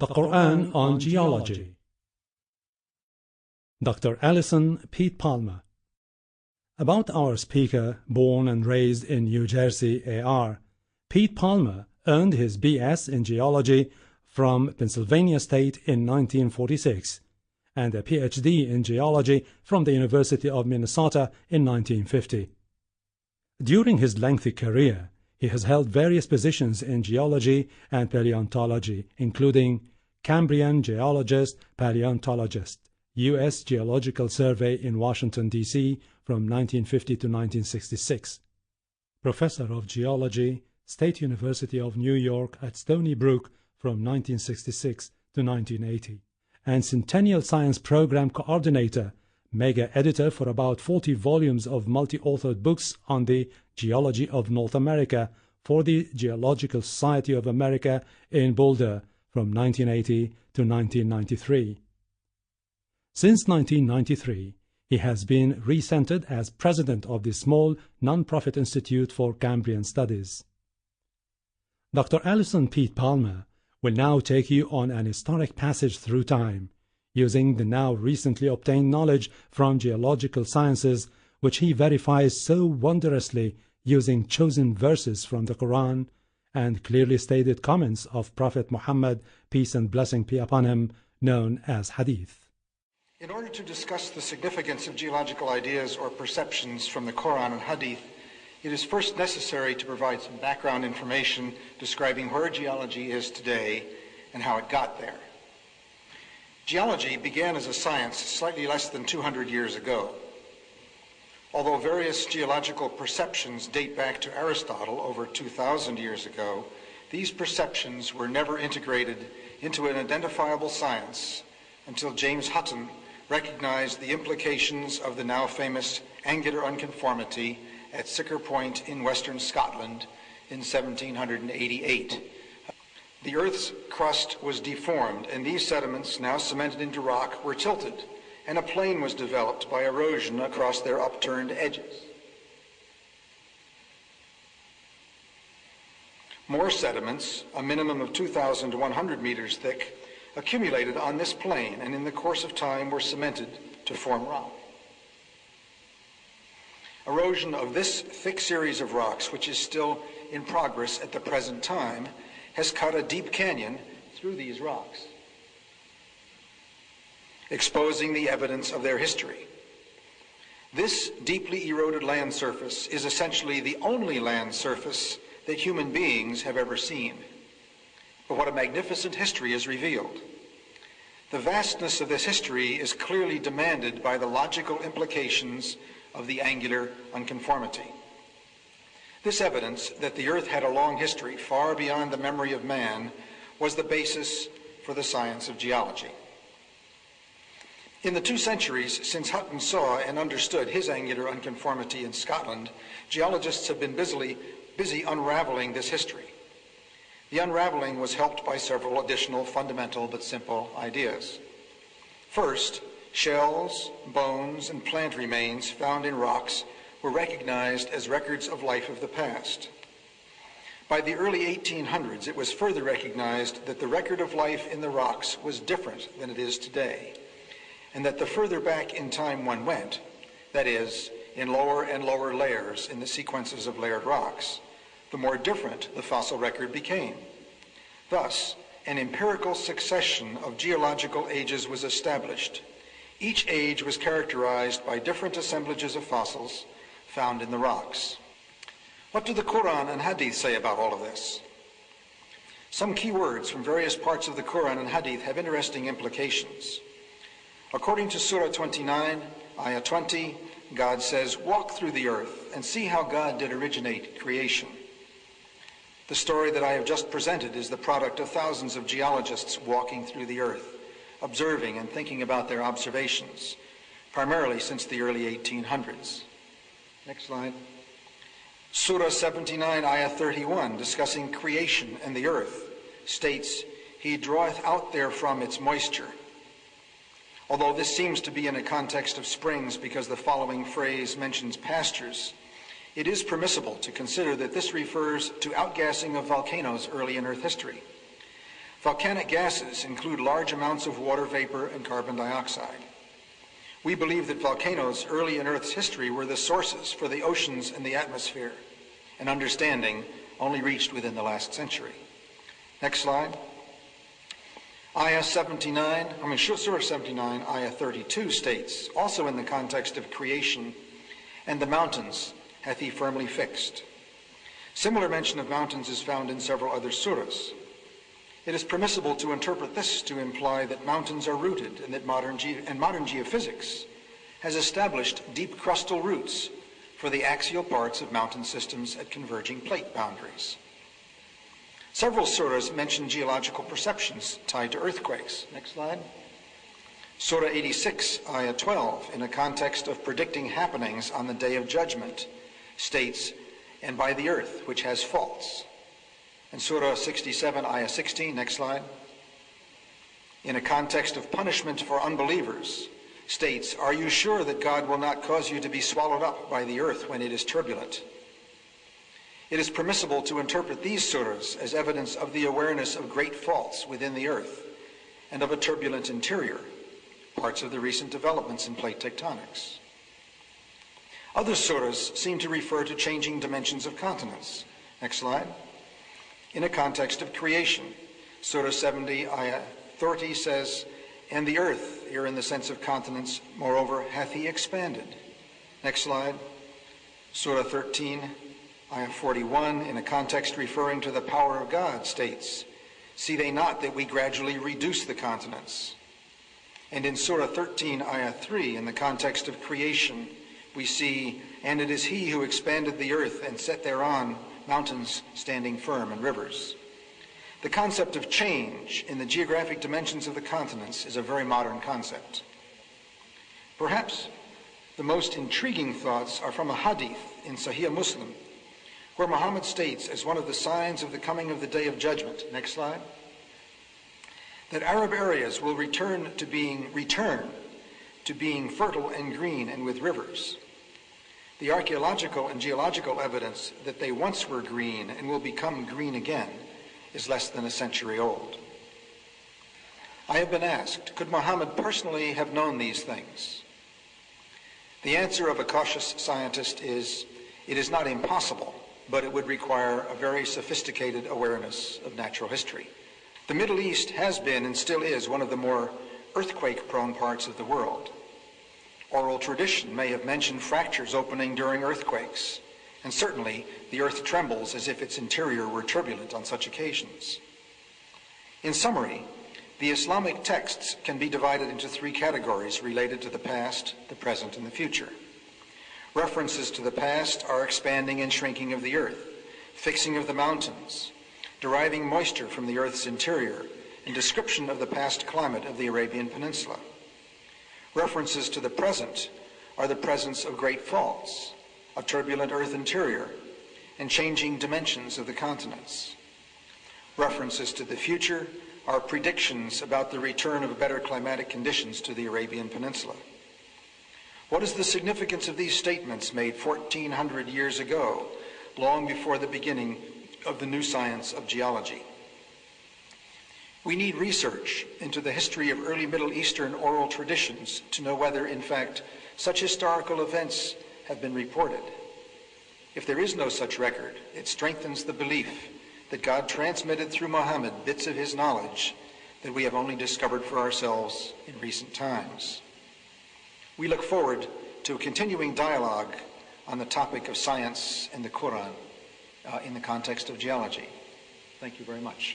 The Quran on Geology. Dr. Allison Pete Palmer. About our speaker, born and raised in New Jersey, AR, Pete Palmer earned his B.S. in Geology from Pennsylvania State in 1946 and a Ph.D. in Geology from the University of Minnesota in 1950. During his lengthy career, he has held various positions in geology and paleontology, including Cambrian geologist, paleontologist, U.S. Geological Survey in Washington, D.C. from 1950 to 1966, Professor of Geology, State University of New York at Stony Brook from 1966 to 1980, and Centennial Science Program Coordinator, mega editor for about 40 volumes of multi-authored books on the geology of North America for the Geological Society of America in Boulder from 1980 to 1993. Since 1993, he has been recentered as president of the small non-profit Institute for Cambrian Studies. Dr. Allison Pete Palmer will now take you on an historic passage through time, using the now recently obtained knowledge from geological sciences, which he verifies so wondrously using chosen verses from the Quran and clearly stated comments of Prophet Muhammad, peace and blessing be upon him, known as Hadith. In order to discuss the significance of geological ideas or perceptions from the Quran and Hadith, it is first necessary to provide some background information describing where geology is today and how it got there. Geology began as a science slightly less than 200 years ago. Although various geological perceptions date back to Aristotle over 2,000 years ago, these perceptions were never integrated into an identifiable science until James Hutton recognized the implications of the now famous angular unconformity at Sicker Point in western Scotland in 1788. The Earth's crust was deformed, and these sediments, now cemented into rock, were tilted, and a plain was developed by erosion across their upturned edges. More sediments, a minimum of 2,100 meters thick, accumulated on this plain and in the course of time were cemented to form rock. Erosion of this thick series of rocks, which is still in progress at the present time, has cut a deep canyon through these rocks, exposing the evidence of their history. This deeply eroded land surface is essentially the only land surface that human beings have ever seen. But what a magnificent history is revealed. The vastness of this history is clearly demanded by the logical implications of the angular unconformity. This evidence that the Earth had a long history far beyond the memory of man was the basis for the science of geology. In the 2 centuries since Hutton saw and understood his angular unconformity in Scotland, geologists have been busy unraveling this history. The unraveling was helped by several additional fundamental but simple ideas. First, shells, bones, and plant remains found in rocks were recognized as records of life of the past. By the early 1800s, it was further recognized that the record of life in the rocks was different than it is today, and that the further back in time one went, that is, in lower and lower layers in the sequences of layered rocks, the more different the fossil record became. Thus, an empirical succession of geological ages was established. Each age was characterized by different assemblages of fossils found in the rocks. What do the Quran and Hadith say about all of this? Some key words from various parts of the Quran and Hadith have interesting implications. According to Surah 29, Ayah 20, God says, "Walk through the earth and see how God did originate creation." The story that I have just presented is the product of thousands of geologists walking through the earth, observing and thinking about their observations, primarily since the early 1800s. Next slide. Surah 79, Ayah 31, discussing creation and the earth, states, "He draweth out therefrom its moisture." Although this seems to be in a context of springs because the following phrase mentions pastures, it is permissible to consider that this refers to outgassing of volcanoes early in Earth history. Volcanic gases include large amounts of water vapor and carbon dioxide. We believe that volcanoes early in Earth's history were the sources for the oceans and the atmosphere, an understanding only reached within the last century. Next slide. Surah 79, Ayah 32 states, also in the context of creation, "And the mountains hath he firmly fixed." Similar mention of mountains is found in several other surahs. It is permissible to interpret this to imply that mountains are rooted and that modern geophysics has established deep crustal roots for the axial parts of mountain systems at converging plate boundaries. Several surahs mention geological perceptions tied to earthquakes. Next slide. Surah 86, Ayah 12, in a context of predicting happenings on the Day of Judgment, states, "And by the earth, which has faults." And Surah 67, Ayah 16, next slide, in a context of punishment for unbelievers, states, "Are you sure that God will not cause you to be swallowed up by the earth when it is turbulent?" It is permissible to interpret these surahs as evidence of the awareness of great faults within the earth and of a turbulent interior, parts of the recent developments in plate tectonics. Other surahs seem to refer to changing dimensions of continents. Next slide. In a context of creation, Surah 70, Ayah 30 says, "And the earth," here in the sense of continents, "moreover hath he expanded." Next slide. Surah 13, Ayah 41, in a context referring to the power of God, states, "See they not that we gradually reduce the continents?" And in Surah 13, Ayah 3, in the context of creation, we see, "And it is he who expanded the earth and set thereon mountains standing firm and rivers." The concept of change in the geographic dimensions of the continents is a very modern concept. Perhaps the most intriguing thoughts are from a hadith in Sahih Muslim, where Muhammad states, as one of the signs of the coming of the Day of Judgment, next slide, that Arab areas will return to being fertile and green and with rivers. The archaeological and geological evidence that they once were green and will become green again is less than a century old. I have been asked, could Muhammad personally have known these things? The answer of a cautious scientist is, it is not impossible, but it would require a very sophisticated awareness of natural history. The Middle East has been and still is one of the more earthquake-prone parts of the world. Oral tradition may have mentioned fractures opening during earthquakes, and certainly the earth trembles as if its interior were turbulent on such occasions. In summary, the Islamic texts can be divided into three categories related to the past, the present, and the future. References to the past are expanding and shrinking of the earth, fixing of the mountains, deriving moisture from the earth's interior, and description of the past climate of the Arabian Peninsula. References to the present are the presence of great faults, a turbulent earth interior, and changing dimensions of the continents. References to the future are predictions about the return of better climatic conditions to the Arabian Peninsula. What is the significance of these statements made 1,400 years ago, long before the beginning of the new science of geology? We need research into the history of early Middle Eastern oral traditions to know whether, in fact, such historical events have been reported. If there is no such record, it strengthens the belief that God transmitted through Muhammad bits of his knowledge that we have only discovered for ourselves in recent times. We look forward to a continuing dialogue on the topic of science and the Quran in the context of geology. Thank you very much.